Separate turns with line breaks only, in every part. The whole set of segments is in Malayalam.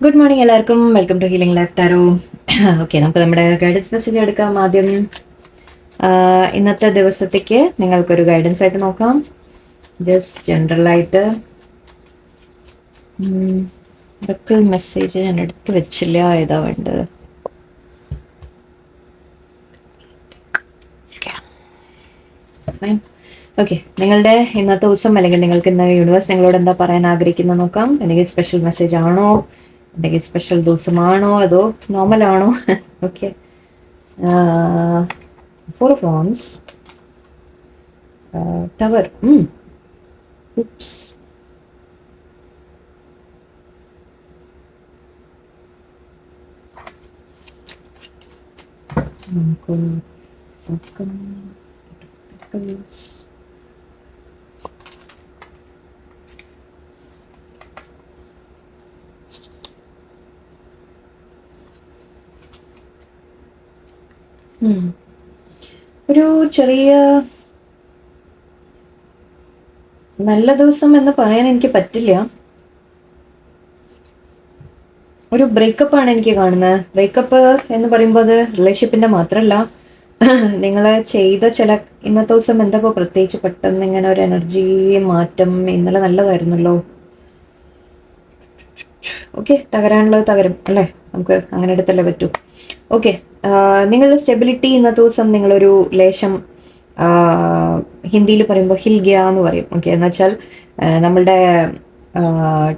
ഗുഡ് മോർണിംഗ് എല്ലാവർക്കും. Welcome to healing life tarot. Okay, നമുക്ക് നമ്മുടെ ഗൈഡൻസ് മെസ്സേജ് എടുക്കാം. ആദ്യം ഇന്നത്തെ ദിവസത്തേക്ക് നിങ്ങൾക്കൊരു ഗൈഡൻസ് ആയിട്ട് നോക്കാം. ജസ്റ്റ് ജനറലായിട്ട് മെസ്സേജ് ഞാൻ എടുത്ത് വെച്ചില്ല, ഏതാ വേണ്ടത്? ഓക്കെ, നിങ്ങളുടെ ഇന്നത്തെ ദിവസം അല്ലെങ്കിൽ നിങ്ങൾക്ക് ഇന്ന് യൂണിവേഴ്സ് നിങ്ങളോട് എന്താ പറയാൻ ആഗ്രഹിക്കുന്നത് നോക്കാം. അല്ലെങ്കിൽ സ്പെഷ്യൽ മെസ്സേജ് ആണോ, അല്ലെങ്കിൽ സ്പെഷ്യൽ ദിവസമാണോ, അതോ നോർമൽ ആണോ? Okay, 4 of Wands, Tower. Oops. ഒരു ചെറിയ നല്ല ദിവസം എന്ന് പറയാൻ എനിക്ക് പറ്റില്ല. ഒരു ബ്രേക്കപ്പ് ആണ് എനിക്ക് കാണുന്നത്. ബ്രേക്കപ്പ് എന്ന് പറയുമ്പോൾ അത് റിലേഷൻഷിപ്പിന്റെ മാത്രമല്ല, നിങ്ങൾ ചെയ്ത ചില ഇന്നത്തെ ദിവസം എന്താ പ്രത്യേകിച്ച് പെട്ടെന്ന് ഇങ്ങനെ ഒരു എനർജി മാറ്റം. ഇന്നലെ നല്ലതായിരുന്നല്ലോ. ഓക്കെ, തകരാനുള്ളത് തകരും അല്ലേ, നമുക്ക് അങ്ങനെ എടുത്തല്ലേ പറ്റൂ. ഓക്കെ, നിങ്ങളുടെ സ്റ്റെബിലിറ്റി ഇന്നത്തെ ദിവസം നിങ്ങളൊരു ലേശം ഹിന്ദിയിൽ പറയുമ്പോൾ ഹിൽഗ്യ എന്ന് പറയും. ഓക്കെ, എന്ന് വെച്ചാൽ നമ്മളുടെ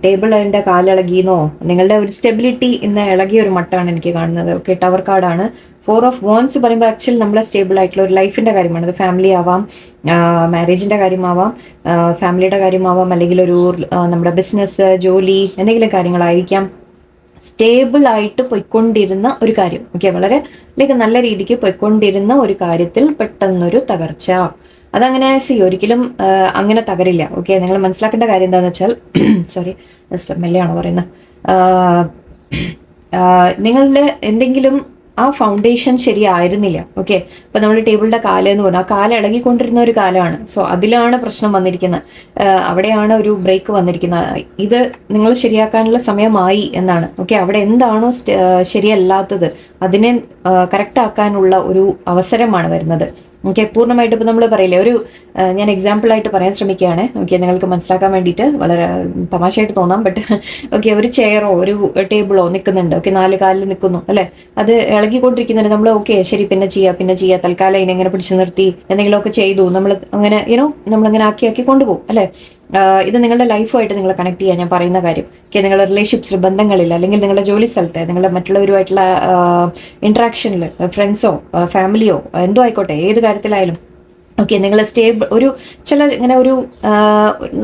ടേബിളിൻ്റെ കാലിളകിയെന്നോ, നിങ്ങളുടെ ഒരു സ്റ്റെബിലിറ്റി ഇന്ന് ഇളകിയ ഒരു മട്ടാണ് എനിക്ക് കാണുന്നത്. ഓക്കെ, ടവർ കാർഡാണ്. 4 of Wands പറയുമ്പോൾ ആക്ച്വലി നമ്മളെ സ്റ്റേബിൾ ആയിട്ടുള്ള ഒരു ലൈഫിൻ്റെ കാര്യമാണ്. അത് ഫാമിലി ആവാം, മാരേജിൻ്റെ കാര്യമാവാം, ഫാമിലിയുടെ കാര്യമാവാം, അല്ലെങ്കിൽ ഒരു നമ്മുടെ ബിസിനസ്, ജോലി, എന്തെങ്കിലും കാര്യങ്ങളായിരിക്കാം. സ്റ്റേബിൾ ആയിട്ട് പോയിക്കൊണ്ടിരുന്ന ഒരു കാര്യം. ഓക്കെ, വളരെ നല്ല രീതിക്ക് പോയിക്കൊണ്ടിരുന്ന ഒരു കാര്യത്തിൽ പെട്ടെന്നൊരു തകർച്ച. അതങ്ങനെ ഒരിക്കലും അങ്ങനെ തകരില്ല. ഓക്കെ, നിങ്ങൾ മനസ്സിലാക്കേണ്ട കാര്യം എന്താണെന്ന് വെച്ചാൽ സോറി, മെല്ലെയാണോ പറയുന്നത്, നിങ്ങളുടെ എന്തെങ്കിലും ആ ഫൗണ്ടേഷൻ ശരിയായിരുന്നില്ല. ഓക്കെ, ഇപ്പം നമ്മൾ ടേബിളിൻ്റെ കാല് എന്ന് പറഞ്ഞാൽ ആ കാല് ഇളകിക്കൊണ്ടിരുന്ന ഒരു കാലമാണ്. സോ അതിലാണ് പ്രശ്നം വന്നിരിക്കുന്നത്, അവിടെയാണ് ഒരു ബ്രേക്ക് വന്നിരിക്കുന്നത്. ഇത് നിങ്ങൾ ശരിയാക്കാനുള്ള സമയമായി എന്നാണ്. ഓക്കെ, അവിടെ എന്താണോ ശരിയല്ലാത്തത് അതിനെ കറക്റ്റ് ആക്കാനുള്ള ഒരു അവസരമാണ് വരുന്നത്. ഓക്കെ, പൂർണ്ണമായിട്ട് ഇപ്പോൾ നമ്മൾ പറയില്ലേ, ഒരു ഞാൻ എക്സാമ്പിളായിട്ട് പറയാൻ ശ്രമിക്കുകയാണ്. ഓക്കെ, നിങ്ങൾക്ക് മനസ്സിലാക്കാൻ വേണ്ടിയിട്ട് വളരെ തമാശയായിട്ട് തോന്നാം, ബട്ട് ഓക്കെ, ഒരു ചെയറോ ഒരു ടേബിളോ നിൽക്കുന്നുണ്ട്. ഓക്കെ, 4 കാലിൽ നിൽക്കുന്നു അല്ലേ, അത് ഇളകിക്കൊണ്ടിരിക്കുന്നുണ്ട്. നമ്മൾ ഓക്കെ ശരി പിന്നെ ചെയ്യുക, തൽക്കാലം ഇതിനെങ്ങനെ പിടിച്ചു നിർത്തി എന്തെങ്കിലുമൊക്കെ ചെയ്തു നമ്മൾ അങ്ങനെ നമ്മളങ്ങനെ ആക്കി കൊണ്ടുപോകും അല്ലേ. ഇത് നിങ്ങളുടെ ലൈഫുമായിട്ട് നിങ്ങൾ കണക്ട് ചെയ്യാൻ ഞാൻ പറയുന്ന കാര്യം. ഓക്കെ, നിങ്ങളുടെ റിലേഷൻഷിപ്സ്, ബന്ധങ്ങളിൽ, അല്ലെങ്കിൽ നിങ്ങളുടെ ജോലി സ്ഥലത്ത്, നിങ്ങളുടെ മറ്റുള്ളവരുമായിട്ടുള്ള ഇൻട്രാക്ഷനിൽ, ഫ്രണ്ട്സോ ഫാമിലിയോ എന്തോ ആയിക്കോട്ടെ, ഏത് കാര്യത്തിലായാലും ഓക്കെ, നിങ്ങൾ ഒരു ഇങ്ങനെ ഒരു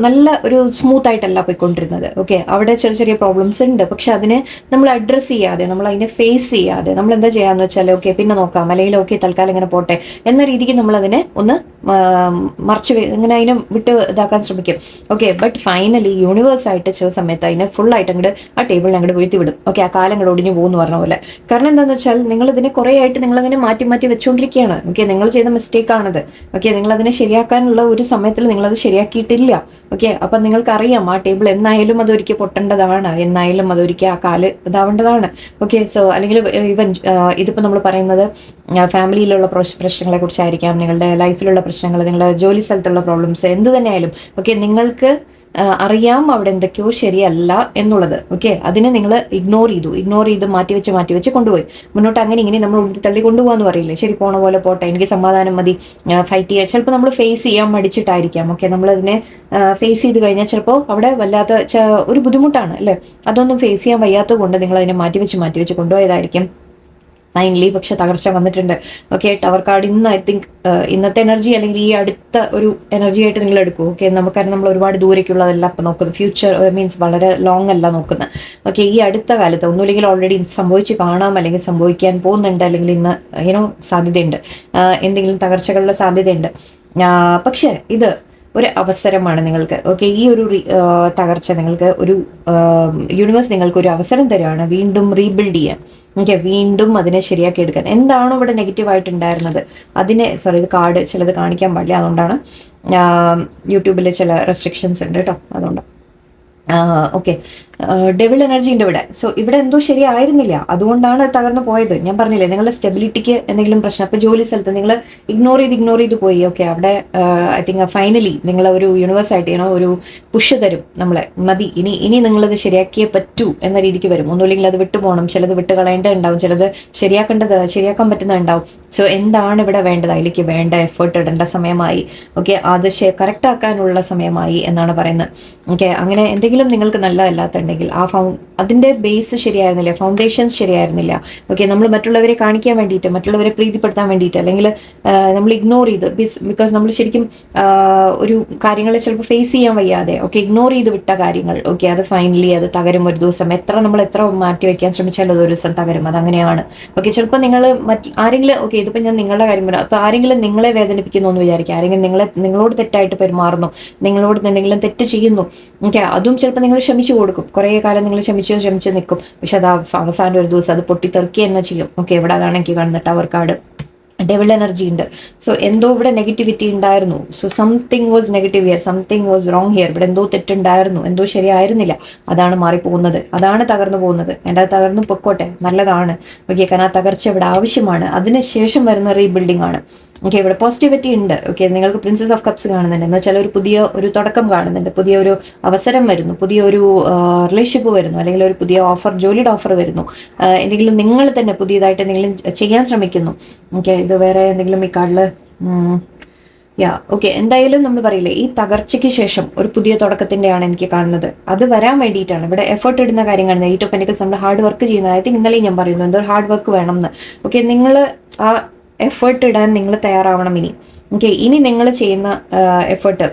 നല്ല ഒരു സ്മൂത്ത് ആയിട്ടല്ല പോയിക്കൊണ്ടിരുന്നത്. ഓക്കെ, അവിടെ ചെറിയ പ്രോബ്ലംസ് ഉണ്ട്. പക്ഷെ അതിനെ നമ്മൾ അഡ്രസ്സ് ചെയ്യാതെ, നമ്മൾ അതിനെ ഫേസ് ചെയ്യാതെ നമ്മൾ എന്താ ചെയ്യാന്ന് വെച്ചാൽ ഓക്കെ പിന്നെ നോക്കാം, അല്ലെങ്കിൽ ഓക്കെ തൽക്കാലം ഇങ്ങനെ പോട്ടെ എന്ന രീതിക്ക് നമ്മൾ അതിനെ ഒന്ന് ഇങ്ങനെ അതിനെ വിട്ട് ഇതാക്കാൻ ശ്രമിക്കും. ഓക്കെ, ബട്ട് ഫൈനലി യൂണിവേഴ്സായിട്ട് ചില സമയത്ത് അതിനെ ഫുള്ളായിട്ട് അങ്ങോട്ട് ആ ടേബിളിനെ അങ്ങോട്ട് വീഴ്ത്തി വിടും. ഓക്കെ, ആ കാലം അങ്ങോട്ട് ഒടിഞ്ഞു പോകുന്നു പറഞ്ഞ പോലെ. കാരണം എന്താണെന്ന് വെച്ചാൽ നിങ്ങൾ ഇതിനെ കുറേ ആയിട്ട് നിങ്ങളതിനെ മാറ്റി വെച്ചുകൊണ്ടിരിക്കുകയാണ്. ഓക്കെ, നിങ്ങൾ ചെയ്ത മിസ്റ്റേക്കാണത്. ഓക്കെ, നിങ്ങൾ അതിനെ ശരിയാക്കാനുള്ള ഒരു സമയത്തിൽ നിങ്ങളത് ശരിയാക്കിയിട്ടില്ല. ഓക്കെ, അപ്പം നിങ്ങൾക്കറിയാം ആ ടേബിൾ എന്നായാലും അതൊരിക്കൽ പൊട്ടേണ്ടതാണ്, എന്നായാലും അതൊരിക്കൽ ആ കാല് ഇതാവേണ്ടതാണ്. ഓക്കെ, സോ അല്ലെങ്കിൽ ഈവൻ ഇതിപ്പോൾ നമ്മൾ പറയുന്നത് ഫാമിലിയിലുള്ള പ്രശ്നങ്ങളെ കുറിച്ചായിരിക്കാം, നിങ്ങളുടെ ലൈഫിലുള്ള പ്രശ്നങ്ങൾ, നിങ്ങളുടെ ജോലി സ്ഥലത്തുള്ള പ്രോബ്ലംസ്, എന്ത് തന്നെയായാലും ഓക്കെ, നിങ്ങൾക്ക് അറിയാം അവിടെ എന്തൊക്കെയോ ശരിയല്ല എന്നുള്ളത്. ഓക്കെ, അതിനെ നിങ്ങൾ ഇഗ്നോർ ചെയ്ത് മാറ്റിവെച്ച് കൊണ്ടുപോയി മുന്നോട്ട്. അങ്ങനെ ഇങ്ങനെ നമ്മൾ ഉള്ളിൽ തള്ളി കൊണ്ടുപോകാന്ന് പറയില്ലേ, ശരി പോണ പോലെ പോട്ടെ, എനിക്ക് സമാധാനം മതി, ഫൈറ്റ് ചെയ്യാം. ചിലപ്പോൾ നമ്മൾ ഫേസ് ചെയ്യാൻ മടിച്ചിട്ടായിരിക്കാം. ഓക്കെ, നമ്മളതിനെ ഫേസ് ചെയ്ത് കഴിഞ്ഞാൽ ചിലപ്പോൾ അവിടെ വല്ലാത്ത ഒരു ബുദ്ധിമുട്ടാണ് അല്ലേ. അതൊന്നും ഫേസ് ചെയ്യാൻ വയ്യാത്തത് കൊണ്ട് നിങ്ങൾ അതിനെ മാറ്റിവെച്ച് കൊണ്ടുപോയതായിരിക്കും. ഫൈനലി പക്ഷെ തകർച്ച വന്നിട്ടുണ്ട്. ഓക്കെ, ടവർ കാർഡ് ഇന്ന് ഐ തിങ്ക് ഇന്നത്തെ എനർജി അല്ലെങ്കിൽ ഈ അടുത്ത ഒരു എനർജി ആയിട്ട് നിങ്ങൾ എടുക്കും. ഓക്കെ, നമുക്കറിയാം നമ്മൾ ഒരുപാട് ദൂരേക്കുള്ളതല്ല ഇപ്പം നോക്കുന്നത്, ഫ്യൂച്ചർ മീൻസ് വളരെ ലോങ് അല്ല നോക്കുന്നത്. ഓക്കെ, ഈ അടുത്ത കാലത്ത് ഒന്നുമില്ലെങ്കിൽ ഓൾറെഡി സംഭവിച്ച് കാണാം, അല്ലെങ്കിൽ സംഭവിക്കാൻ പോകുന്നുണ്ട്, അല്ലെങ്കിൽ ഇന്ന് സാധ്യതയുണ്ട്, എന്തെങ്കിലും തകർച്ചകളുടെ സാധ്യതയുണ്ട്. പക്ഷേ ഇത് ഒരു അവസരമാണ് നിങ്ങൾക്ക്. ഓക്കെ, ഈ ഒരു തകർച്ച നിങ്ങൾക്ക് ഒരു യൂണിവേഴ്സ് നിങ്ങൾക്ക് ഒരു അവസരം തരുവാണ് വീണ്ടും റീബിൽഡ് ചെയ്യാൻ. ഓക്കെ, വീണ്ടും അതിനെ ശരിയാക്കി എടുക്കാൻ. എന്താണോ ഇവിടെ നെഗറ്റീവായിട്ടുണ്ടായിരുന്നത് അതിനെ ഇത് കാർഡ് ചിലത് കാണിക്കാൻ പാടില്ല, അതുകൊണ്ടാണ് യൂട്യൂബിൽ ചില റെസ്ട്രിക്ഷൻസ് ഉണ്ട് കേട്ടോ, അതുകൊണ്ട് ഓക്കെ. ഡെവിൾ എനർജിൻ്റെ ഇവിടെ. സോ ഇവിടെ എന്തോ ശരിയായിരുന്നില്ല, അതുകൊണ്ടാണ് തകർന്നു പോയത്. ഞാൻ പറഞ്ഞില്ലേ നിങ്ങളുടെ സ്റ്റെബിലിറ്റിക്ക് എന്തെങ്കിലും പ്രശ്നം. അപ്പോൾ ജോലി സ്ഥലത്ത് നിങ്ങൾ ഇഗ്നോർ ചെയ്ത് പോയി. ഓക്കെ, അവിടെ ഐ തിങ്ക് ഫൈനലി നിങ്ങൾ ഒരു യൂണിവേഴ്സായിട്ട് ഒരു പുഷ് തരും നമ്മളെ. മതി, ഇനി നിങ്ങളത് ശരിയാക്കിയേ പറ്റൂ എന്ന രീതിക്ക് വരും. ഒന്നുമില്ലെങ്കിൽ അത് വിട്ടുപോകണം, ചിലത് വിട്ട് കളയേണ്ടതുണ്ടാവും, ചിലത് ശരിയാക്കാൻ പറ്റുന്നുണ്ടാവും. സോ എന്താണ് ഇവിടെ വേണ്ടത്, അതിലേക്ക് വേണ്ട എഫേർട്ട് ഇടേണ്ട സമയമായി. ഓക്കെ, അത് കറക്റ്റ് ആക്കാനുള്ള സമയമായി എന്നാണ് പറയുന്നത്. ഓക്കെ, അങ്ങനെ എന്തെങ്കിലും നിങ്ങൾക്ക് നല്ലതല്ലാത്തുണ്ടെങ്കിൽ അതിന്റെ ബേസ് ശരിയായിരുന്നില്ല, ഫൗണ്ടേഷൻസ് ശരിയായിരുന്നില്ല. ഓക്കെ, നമ്മൾ മറ്റുള്ളവരെ കാണിക്കാൻ വേണ്ടിയിട്ട്, മറ്റുള്ളവരെ പ്രീതിപ്പെടുത്താൻ വേണ്ടിയിട്ട്, അല്ലെങ്കിൽ നമ്മൾ ഇഗ്നോർ ചെയ്ത്, ബിക്കോസ് നമ്മൾ ശരിക്കും ഒരു കാര്യങ്ങളെ ചിലപ്പോൾ ഫേസ് ചെയ്യാൻ വയ്യാതെ ഇഗ്നോർ ചെയ്ത് വിട്ട കാര്യങ്ങൾ. ഓക്കെ, അത് ഫൈനലി അത് തകരും ഒരു ദിവസം. നമ്മൾ എത്ര മാറ്റി വെക്കാൻ ശ്രമിച്ചാലും അതൊരു ദിവസം തകരും. അതങ്ങനെയാണ്. ഓക്കെ, ചിലപ്പോൾ നിങ്ങൾ ആരെങ്കിലും ഇതിപ്പോൾ ഞാൻ നിങ്ങളുടെ കാര്യം പറയാം. അപ്പോൾ ആരെങ്കിലും നിങ്ങളെ വേദനിപ്പിക്കുന്നു എന്ന് വിചാരിക്കുക, ആരെങ്കിലും നിങ്ങളോട് തെറ്റായിട്ട് പെരുമാറുന്നു, നിങ്ങളോട് എന്തെങ്കിലും തെറ്റ് ചെയ്യുന്നു. ഓക്കെ, അതും ചിലപ്പോൾ നിങ്ങൾ ക്ഷമിച്ചു കൊടുക്കും. കുറേ കാലം നിങ്ങൾ ക്ഷമിച്ച് നിൽക്കും. പക്ഷെ അത് അവസാനം ഒരു ദിവസം അത് പൊട്ടിത്തെറിക്കുക തന്നെ ചെയ്യും. ഓക്കെ, ഇവിടെ അതാണ് എനിക്ക് കാണുന്ന ടവർ കാർഡ്. ഡെവിൾ എനർജി ഉണ്ട്. സോ എന്തോ ഇവിടെ നെഗറ്റിവിറ്റി ഉണ്ടായിരുന്നു. So something was negative here, something was wrong here. ഇവിടെ എന്തോ തെറ്റുണ്ടായിരുന്നു, എന്തോ ശരിയായിരുന്നില്ല. അതാണ് മാറിപ്പോകുന്നത്, അതാണ് തകർന്നു പോകുന്നത്. എൻ്റെ അത് തകർന്നു പൊക്കോട്ടെ, നല്ലതാണ്. ഓക്കെ, കാരണം ആ തകർച്ച ഇവിടെ ആവശ്യമാണ്. അതിനുശേഷം വരുന്ന റീബിൽഡിംഗ് ആണ്. ഓക്കെ, ഇവിടെ പോസിറ്റിവിറ്റി ഉണ്ട്. ഓക്കെ, നിങ്ങൾക്ക് പ്രിൻസസ് ഓഫ് കപ്സ് കാണുന്നുണ്ട്, എന്ന് വെച്ചാൽ ഒരു തുടക്കം കാണുന്നുണ്ട്, പുതിയൊരു അവസരം വരുന്നു, പുതിയൊരു റിലേഷൻഷിപ്പ് വരുന്നു, അല്ലെങ്കിൽ ഒരു പുതിയ ജോലിയുടെ ഓഫർ വരുന്നു. എന്തെങ്കിലും നിങ്ങൾ തന്നെ പുതിയതായിട്ട് എന്തെങ്കിലും ചെയ്യാൻ ശ്രമിക്കുന്നു. ഓക്കെ, ഇത് വേറെ എന്തെങ്കിലും ഈ കാർഡിൽ ഓക്കെ, എന്തായാലും നമ്മൾ പറയില്ലേ, ഈ തകർച്ചയ്ക്ക് ശേഷം ഒരു പുതിയ തുടക്കത്തിൻ്റെയാണ് എനിക്ക് കാണുന്നത്. അത് വരാൻ വേണ്ടിയിട്ടാണ് ഇവിടെ എഫേർട്ട് ഇടുന്ന കാര്യം കാണുന്നത്. 8 ഓഫ് പെന്റക്കിൾസ് നമ്മൾ ഹാർഡ് വർക്ക് ചെയ്യുന്നത്. ഐ തിങ്ക് ഇന്നലെ ഞാൻ പറയുന്നു എന്തോ ഹാർഡ് വർക്ക് വേണം എന്ന്. ഓക്കെ, നിങ്ങൾ ആ എഫേർട്ട് ഇടാൻ നിങ്ങൾ തയ്യാറാവണം. ഇനി നിങ്ങൾ ചെയ്യുന്ന എഫേർട്ട്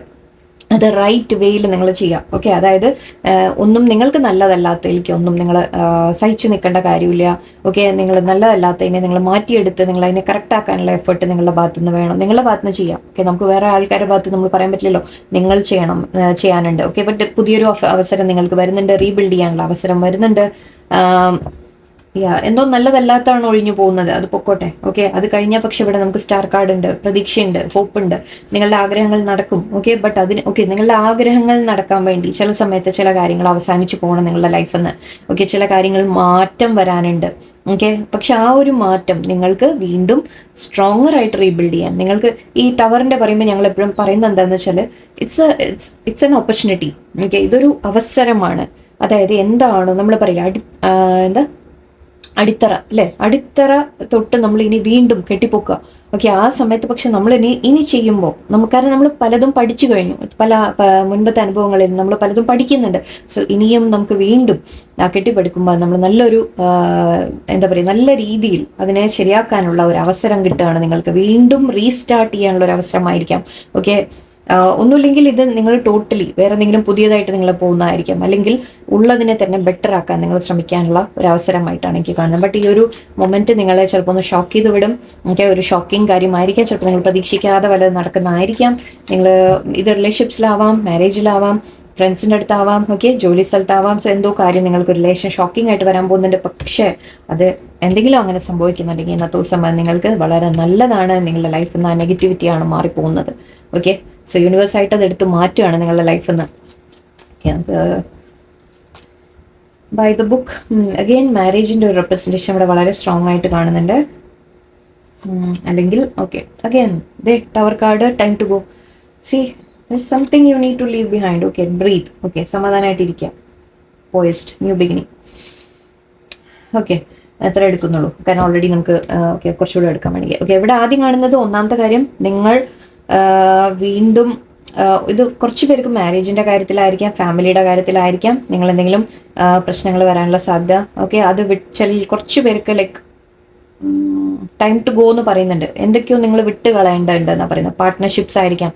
അത് റൈറ്റ് വേയിൽ നിങ്ങൾ ചെയ്യാം. ഓക്കെ, അതായത് ഒന്നും നിങ്ങൾക്ക് നല്ലതല്ലാത്തതിലേക്ക് ഒന്നും നിങ്ങൾ സഹിച്ചു നിൽക്കേണ്ട കാര്യമില്ല. ഓക്കെ, നിങ്ങൾ നല്ലതല്ലാത്തതിനെ നിങ്ങൾ മാറ്റിയെടുത്ത് നിങ്ങൾ അതിനെ കറക്റ്റ് ആക്കാനുള്ള എഫേർട്ട് നിങ്ങളുടെ ഭാഗത്തുനിന്ന് വേണം, നിങ്ങളുടെ ഭാഗത്തുനിന്ന് ചെയ്യാം. ഓക്കെ, നമുക്ക് വേറെ ആൾക്കാരുടെ ഭാഗത്ത് നമ്മൾ പറയാൻ പറ്റില്ലല്ലോ, നിങ്ങൾ ചെയ്യാനുണ്ട്. ഓക്കെ, ബട്ട് പുതിയൊരു അവസരം നിങ്ങൾക്ക് വരുന്നുണ്ട്, റീബിൽഡ് ചെയ്യാനുള്ള അവസരം വരുന്നുണ്ട്. എന്തോ നല്ലതല്ലാത്താണ് ഒഴിഞ്ഞു പോകുന്നത്, അത് പൊക്കോട്ടെ. ഓക്കെ, അത് കഴിഞ്ഞാൽ പക്ഷെ ഇവിടെ നമുക്ക് സ്റ്റാർ കാർഡ് ഉണ്ട്, പ്രതീക്ഷയുണ്ട്, ഹോപ്പ് ഉണ്ട്. നിങ്ങളുടെ ആഗ്രഹങ്ങൾ നടക്കും. ഓക്കെ, ബട്ട് നിങ്ങളുടെ ആഗ്രഹങ്ങൾ നടക്കാൻ വേണ്ടി ചില സമയത്ത് ചില കാര്യങ്ങൾ അവസാനിച്ചു പോകണം നിങ്ങളുടെ ലൈഫിൽ നിന്ന്. ഓക്കെ, ചില കാര്യങ്ങൾ മാറ്റം വരാനുണ്ട്. ഓക്കെ, പക്ഷെ ആ ഒരു മാറ്റം നിങ്ങൾക്ക് വീണ്ടും സ്ട്രോങ്ങർ ആയിട്ട് റീബിൽഡ് ചെയ്യാൻ നിങ്ങൾക്ക് ഈ ടവറിന്റെ പറയുമ്പോൾ ഞങ്ങൾ എപ്പോഴും പറയുന്നത് എന്താണെന്ന് വെച്ചാൽ ഇറ്റ്സ് എൻ ഓപ്പർച്യൂണിറ്റി. ഓക്കെ, ഇതൊരു അവസരമാണ്. അതായത് എന്താണോ നമ്മൾ പറയില്ല, അടിത്തറ അല്ലേ, അടിത്തറ തൊട്ട് നമ്മൾ ഇനി വീണ്ടും കെട്ടിപ്പൊക്കുക. ഓക്കെ, ആ സമയത്ത് പക്ഷെ നമ്മൾ ഇനി ചെയ്യുമ്പോൾ കാരണം നമ്മൾ പലതും പഠിച്ചു കഴിഞ്ഞു, പല മുൻപത്തെ അനുഭവങ്ങളിൽ നമ്മൾ പലതും പഠിക്കുന്നുണ്ട്. സോ ഇനിയും നമുക്ക് വീണ്ടും കെട്ടിപ്പടുക്കുമ്പോൾ നമ്മൾ നല്ലൊരു നല്ല രീതിയിൽ അതിനെ ശരിയാക്കാനുള്ള ഒരു അവസരം കിട്ടുകയാണ്. നിങ്ങൾക്ക് വീണ്ടും റീസ്റ്റാർട്ട് ചെയ്യാനുള്ള ഒരു അവസരമായിരിക്കാം. ഓക്കെ, ഒന്നുമില്ലെങ്കിൽ ഇത് നിങ്ങൾ ടോട്ടലി വേറെ എന്തെങ്കിലും പുതിയതായിട്ട് നിങ്ങൾ പോകുന്നതായിരിക്കാം, അല്ലെങ്കിൽ ഉള്ളതിനെ തന്നെ ബെറ്റർ ആക്കാൻ നിങ്ങൾ ശ്രമിക്കാനുള്ള ഒരു അവസരമായിട്ടാണ് എനിക്ക് കാണുന്നത്. ബട്ട് ഈ ഒരു മൊമെന്റ് നിങ്ങളെ ചിലപ്പോൾ ഒന്ന് ഷോക്ക് ചെയ്ത് വിടും. ഒരു ഷോക്കിംഗ് കാര്യമായിരിക്കാം, ചിലപ്പോൾ നിങ്ങൾ പ്രതീക്ഷിക്കാതെ വല്ലതും നടക്കുന്നതായിരിക്കാം. നിങ്ങൾ ഇത് റിലേഷൻഷിപ്സിലാവാം, മാരേജിലാവാം, ഫ്രണ്ട്സിൻ്റെ അടുത്താവാം, ഓക്കെ, ജോലി സ്ഥലത്താവാം. സോ എന്തോ കാര്യം നിങ്ങൾക്ക് റിലേഷൻ ഷോക്കിംഗ് ആയിട്ട് വരാൻ പോകുന്നുണ്ട്. പക്ഷേ അത് എന്തെങ്കിലും അങ്ങനെ സംഭവിക്കുന്നുണ്ടെങ്കിൽ ഇന്നത്തെ ദിവസം നിങ്ങൾക്ക് വളരെ നല്ലതാണ്. നിങ്ങളുടെ ലൈഫിൽ നിന്ന് ആ നെഗറ്റിവിറ്റിയാണ് മാറിപ്പോകുന്നത്. ഓക്കെ, സോ യൂണിവേഴ്സായിട്ട് അത് എടുത്ത് മാറ്റുകയാണ് നിങ്ങളുടെ ലൈഫിൽ നിന്ന്. നമുക്ക് ബൈ ദ ബുക്ക് അഗെയിൻ മാരേജിൻ്റെ ഒരു റെപ്രസെൻറ്റേഷൻ ഇവിടെ വളരെ സ്ട്രോങ് ആയിട്ട് കാണുന്നുണ്ട്. അല്ലെങ്കിൽ okay, again tower card, time to go. See something you need to leave behind. Okay, breathe. Okay, സമാധാനമായിട്ടിരിക്കുക. പോയിസ്റ്റ് ന്യൂ ബിഗിനിങ്. ഓക്കെ, എത്ര എടുക്കുന്നുള്ളൂ, കാരണം ഓൾറെഡി നമുക്ക് കുറച്ചുകൂടെ എടുക്കാൻ വേണമെങ്കിൽ. ഓക്കെ, ഇവിടെ ആദ്യം കാണുന്നത് ഒന്നാമത്തെ കാര്യം, നിങ്ങൾ വീണ്ടും ഇത് കുറച്ച് പേർക്ക് മാരേജിൻ്റെ കാര്യത്തിലായിരിക്കാം, ഫാമിലിയുടെ കാര്യത്തിലായിരിക്കാം, നിങ്ങൾ എന്തെങ്കിലും പ്രശ്നങ്ങൾ വരാനുള്ള സാധ്യത. ഓക്കെ, അത് കുറച്ച് പേർക്ക് ലൈക്ക് ടൈം ടു ഗോ എന്ന് പറയുന്നുണ്ട്. എന്തൊക്കെയോ നിങ്ങൾ വിട്ട് കളയേണ്ടതുണ്ട് എന്നാണ് പറയുന്നത്. പാർട്ട്ണർഷിപ്സ് ആയിരിക്കാം,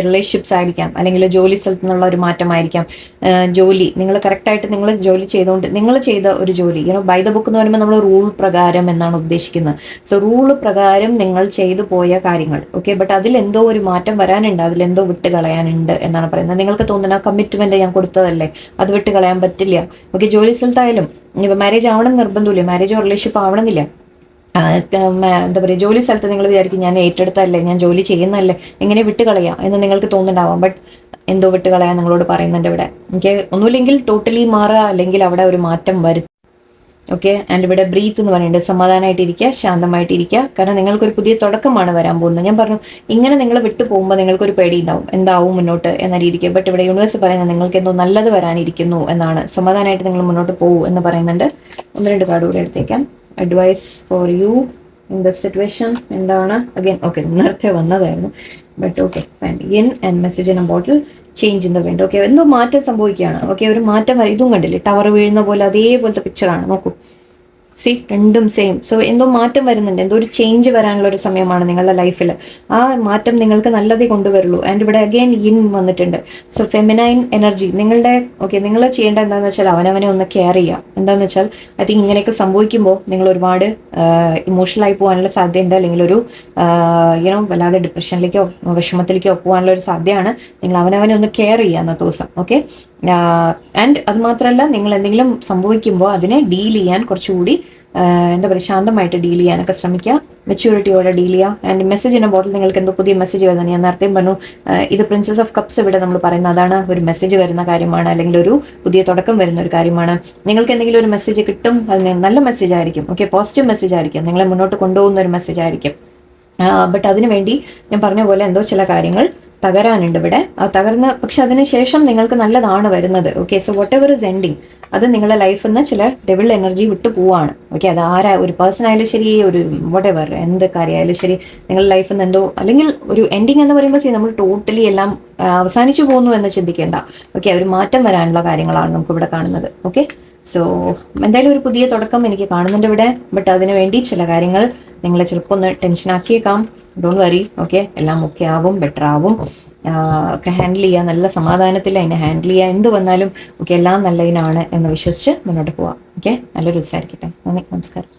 റിലേഷൻഷിപ്സ് ആയിരിക്കാം, അല്ലെങ്കിൽ ജോലി സ്ഥലത്തു നിന്നുള്ള ഒരു മാറ്റമായിരിക്കാം. ജോലി നിങ്ങൾ കറക്റ്റായിട്ട് നിങ്ങൾ ജോലി ചെയ്തുകൊണ്ട് നിങ്ങൾ ചെയ്ത ഒരു ജോലി ബൈ ദ ബുക്ക് എന്ന് പറയുമ്പോൾ നമ്മൾ റൂൾ പ്രകാരം എന്നാണ് ഉദ്ദേശിക്കുന്നത്. സോ റൂൾ പ്രകാരം നിങ്ങൾ ചെയ്തു പോയ കാര്യങ്ങൾ. ഓക്കെ, ബട്ട് അതിലെന്തോ ഒരു മാറ്റം വരാനുണ്ട്, അതിലെന്തോ വിട്ട് കളയാനുണ്ട് എന്നാണ് പറയുന്നത്. നിങ്ങൾക്ക് തോന്നുന്ന കമ്മിറ്റ്മെന്റ് ഞാൻ കൊടുത്തതല്ലേ, അത് വിട്ട് കളയാൻ പറ്റില്ല. ഓക്കെ, ജോലി സ്ഥലത്തായാലും ഇപ്പോൾ മാരേജ് ആവണം നിർബന്ധമില്ല, മാരേജോ റിലേഷൻഷിപ്പ് ആവണമെന്നില്ല. ജോലി സ്ഥലത്ത് നിങ്ങൾ വിചാരിക്കും ഞാൻ ഏറ്റെടുത്തല്ലേ, ഞാൻ ജോലി ചെയ്യുന്നതല്ലേ, എങ്ങനെ വിട്ടുകളയാം എന്ന് നിങ്ങൾക്ക് തോന്നുന്നുണ്ടാവാം. ബട്ട് എന്തോ വിട്ട് കളയാൻ നിങ്ങളോട് പറയുന്നുണ്ട് ഇവിടെ. ഓക്കെ, ഒന്നുമില്ലെങ്കിൽ ടോട്ടലി മാറുക, അല്ലെങ്കിൽ അവിടെ ഒരു മാറ്റം വരുത്തുക. ഓക്കെ, ആൻഡ് ഇവിടെ ബ്രീത്ത് എന്ന് പറയുന്നത് സമാധാനമായിട്ടിരിക്കുക, ശാന്തമായിട്ടിരിക്കുക. കാരണം നിങ്ങൾക്കൊരു പുതിയ തുടക്കമാണ് വരാൻ പോകുന്നത്. ഞാൻ പറഞ്ഞു, ഇങ്ങനെ നിങ്ങൾ വിട്ടു പോകുമ്പോൾ നിങ്ങൾക്കൊരു പേടി ഉണ്ടാവും, എന്താവും മുന്നോട്ട് എന്ന രീതിക്ക്. ബട്ട് ഇവിടെ യൂണിവേഴ്സ് പറയുന്നത് നിങ്ങൾക്ക് എന്തോ നല്ലത് വരാനിരിക്കുന്നു എന്നാണ്. സമാധാനമായിട്ട് നിങ്ങൾ മുന്നോട്ട് പോകും എന്ന് പറയുന്നുണ്ട്. 1-2 കാർഡ് കൂടെ എടുത്തേക്കാം. Advice for you in the situation എന്താണ്? അഗൈൻ ഓക്കെ, നേരത്തെ വന്നതായിരുന്നു. But okay fine. In and message in a bottle, change in the wind. Okay, എന്തോ മാറ്റം സംഭവിക്കുകയാണ്. ഓക്കെ, ഒരു മാറ്റം ഇതും കണ്ടില്ലേ, ടവർ വീഴുന്ന പോലെ അതേപോലത്തെ പിക്ചറാണ്. നോക്കൂ, സി രണ്ടും സെയിം. സോ എന്തോ മാറ്റം വരുന്നുണ്ട്, എന്തോ ഒരു ചേഞ്ച് വരാനുള്ള ഒരു സമയമാണ് നിങ്ങളുടെ ലൈഫിൽ. ആ മാറ്റം നിങ്ങൾക്ക് നല്ലതേ കൊണ്ടുവരുള്ളൂ. ആൻഡ് ഇവിടെ അഗെയിൻ ഇൻ വന്നിട്ടുണ്ട്. സോ ഫെമിനൈൻ എനർജി നിങ്ങളുടെ. ഓക്കെ, നിങ്ങൾ ചെയ്യേണ്ട എന്താണെന്ന് വെച്ചാൽ അവനവനെ ഒന്ന് കെയർ ചെയ്യുക. എന്താണെന്ന് വെച്ചാൽ ഐ തിങ്ക് ഇങ്ങനെയൊക്കെ സംഭവിക്കുമ്പോൾ നിങ്ങൾ ഒരുപാട് ഇമോഷണലായി പോകാനുള്ള സാധ്യതയുണ്ട്, അല്ലെങ്കിൽ ഒരു വല്ലാതെ ഡിപ്രഷനിലേക്കോ വിഷമത്തിലേക്കോ പോകാനുള്ള ഒരു സാധ്യതയാണ്. നിങ്ങൾ അവനവനെ ഒന്ന് കെയർ ചെയ്യുക അന്നത്തെ ദിവസം. ഓക്കെ, ആൻഡ് അത് മാത്രമല്ല, നിങ്ങൾ എന്തെങ്കിലും സംഭവിക്കുമ്പോൾ അതിനെ ഡീൽ ചെയ്യാൻ കുറച്ചുകൂടി എന്താ പറയുക, ശാന്തമായിട്ട് ഡീൽ ചെയ്യാനൊക്കെ ശ്രമിക്കുക, മെച്യൂരിറ്റിയോടെ ഡീൽ ചെയ്യുക. ആൻഡ് മെസ്സേജ് ഇൻ എ ബോട്ടിൽ, നിങ്ങൾക്ക് എന്തോ പുതിയ മെസ്സേജ് വരുന്നത്. ഞാൻ നേരത്തെയും പറഞ്ഞു, ഇത് പ്രിൻസസ് ഓഫ് കപ്സ് ഇവിടെ നമ്മൾ പറയുന്നത് അതാണ്. ഒരു മെസ്സേജ് വരുന്ന കാര്യമാണ്, അല്ലെങ്കിൽ ഒരു പുതിയ തുടക്കം വരുന്ന ഒരു കാര്യമാണ്. നിങ്ങൾക്ക് എന്തെങ്കിലും ഒരു മെസ്സേജ് കിട്ടും, അതിന് നല്ല മെസ്സേജ് ആയിരിക്കും. ഓക്കെ, പോസിറ്റീവ് മെസ്സേജ് ആയിരിക്കും, നിങ്ങളെ മുന്നോട്ട് കൊണ്ടുപോകുന്ന ഒരു മെസ്സേജ് ആയിരിക്കും. ബട്ട് അതിനു വേണ്ടി ഞാൻ പറഞ്ഞ പോലെ എന്തോ ചില കാര്യങ്ങൾ തകരാനുണ്ട് ഇവിടെ. തകർന്ന്, പക്ഷെ അതിനുശേഷം നിങ്ങൾക്ക് നല്ലതാണ് വരുന്നത്. Okay, so what ever is ending, അത് നിങ്ങളുടെ ലൈഫിൽ നിന്ന് ചില ഡെവിൾ എനർജി വിട്ടു പോവാണ്. ഓക്കെ, അത് ഒരു പേഴ്സൺ ആയാലും ശരി, ഒരു വട്ട് എവർ എന്ത് കാര്യമായാലും ശരി, നിങ്ങളുടെ ലൈഫിൽ നിന്ന് എന്തോ, അല്ലെങ്കിൽ ഒരു എൻഡിങ് എന്ന് പറയുമ്പോൾ നമ്മൾ ടോട്ടലി എല്ലാം അവസാനിച്ചു പോകുന്നു എന്ന് ചിന്തിക്കേണ്ട. ഓക്കെ, ഒരു മാറ്റം വരാനുള്ള കാര്യങ്ങളാണ് നമുക്കിവിടെ കാണുന്നത്. ഓക്കെ, സോ എന്തായാലും ഒരു പുതിയ തുടക്കം എനിക്ക് കാണുന്നുണ്ട് ഇവിടെ. ബട്ട് അതിനു വേണ്ടി ചില കാര്യങ്ങൾ നിങ്ങളെ ചിലപ്പോൾ ഒന്ന് ടെൻഷൻ ആക്കിയേക്കാം. Don't worry. ഓക്കെ, എല്ലാം ഓക്കെ ആവും, ബെറ്റർ ആവും. ഒക്കെ ഹാൻഡിൽ ചെയ്യുക, നല്ല സമാധാനത്തിൽ അതിനെ ഹാൻഡിൽ ചെയ്യുക. എന്ത് വന്നാലും ഓക്കെ, എല്ലാം നല്ലതിനാണ് എന്ന് വിശ്വസിച്ച് മുന്നോട്ട് പോവാം. ഓക്കെ, നല്ലൊരു ദിവസമായിരിക്കട്ടെ. നന്ദി, നമസ്കാരം.